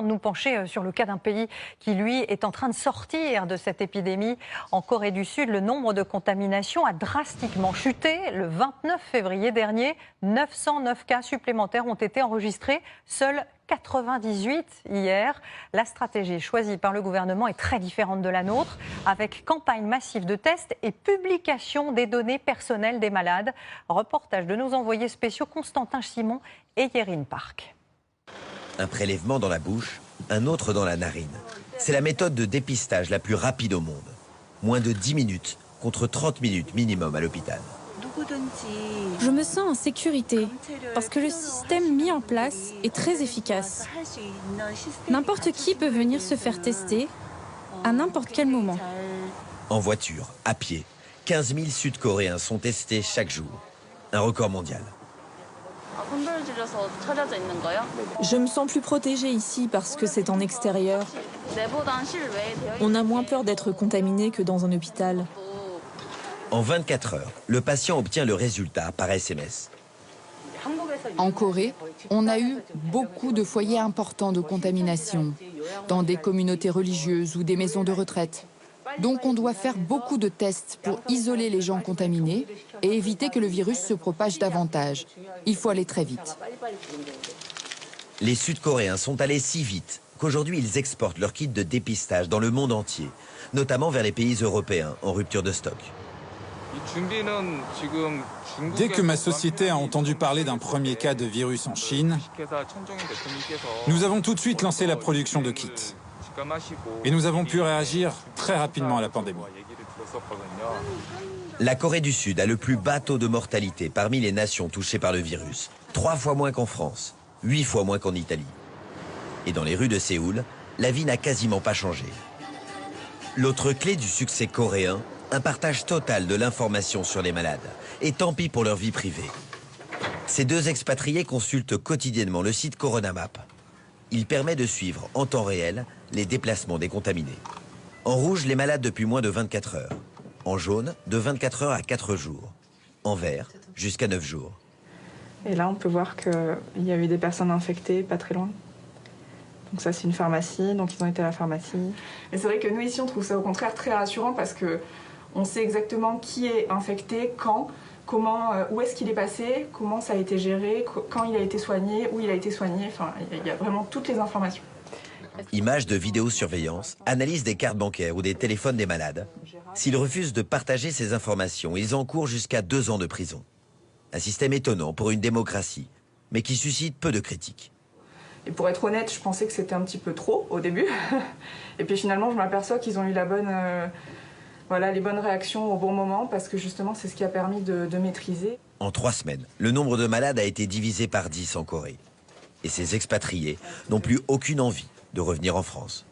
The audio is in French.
Nous pencher sur le cas d'un pays qui, lui, est en train de sortir de cette épidémie. En Corée du Sud, le nombre de contaminations a drastiquement chuté. Le 29 février dernier, 909 cas supplémentaires ont été enregistrés. Seuls 98 hier. La stratégie choisie par le gouvernement est très différente de la nôtre, avec campagne massive de tests et publication des données personnelles des malades. Reportage de nos envoyés spéciaux Constantin Simon et Yerine Park. Un prélèvement dans la bouche, un autre dans la narine. C'est la méthode de dépistage la plus rapide au monde. Moins de 10 minutes contre 30 minutes minimum à l'hôpital. Je me sens en sécurité parce que le système mis en place est très efficace. N'importe qui peut venir se faire tester à n'importe quel moment. En voiture, à pied, 15 000 Sud-Coréens sont testés chaque jour. Un record mondial. Je me sens plus protégée ici parce que c'est en extérieur. On a moins peur d'être contaminé que dans un hôpital. En 24 heures, le patient obtient le résultat par SMS. En Corée, on a eu beaucoup de foyers importants de contamination, dans des communautés religieuses ou des maisons de retraite. Donc on doit faire beaucoup de tests pour isoler les gens contaminés et éviter que le virus se propage davantage. Il faut aller très vite. Les Sud-Coréens sont allés si vite qu'aujourd'hui ils exportent leurs kits de dépistage dans le monde entier, notamment vers les pays européens en rupture de stock. Dès que ma société a entendu parler d'un premier cas de virus en Chine, nous avons tout de suite lancé la production de kits. Et nous avons pu réagir très rapidement à la pandémie. La Corée du Sud a le plus bas taux de mortalité parmi les nations touchées par le virus. 3 fois moins qu'en France, 8 fois moins qu'en Italie. Et dans les rues de Séoul, la vie n'a quasiment pas changé. L'autre clé du succès coréen, un partage total de l'information sur les malades. Et tant pis pour leur vie privée. Ces deux expatriés consultent quotidiennement le site Coronamap. Il permet de suivre en temps réel les déplacements des contaminés. En rouge, les malades depuis moins de 24 heures. En jaune, de 24 heures à 4 jours. En vert, jusqu'à 9 jours. Et là, on peut voir qu'il y a eu des personnes infectées pas très loin. Donc ça, c'est une pharmacie, donc ils ont été à la pharmacie. Et c'est vrai que nous, ici, on trouve ça au contraire très rassurant parce qu'on sait exactement qui est infecté, quand, comment, où est-ce qu'il est passé, comment ça a été géré, quand il a été soigné, où il a été soigné. Enfin, il y a vraiment toutes les informations. Images de vidéosurveillance, analyse des cartes bancaires ou des téléphones des malades. S'ils refusent de partager ces informations, ils encourent jusqu'à 2 ans de prison. Un système étonnant pour une démocratie, mais qui suscite peu de critiques. Et pour être honnête, je pensais que c'était un petit peu trop au début. Et puis finalement, je m'aperçois qu'ils ont eu les bonnes réactions au bon moment parce que justement, c'est ce qui a permis de maîtriser. En 3 semaines, le nombre de malades a été divisé par 10 en Corée. Et ces expatriés n'ont plus aucune envie de revenir en France.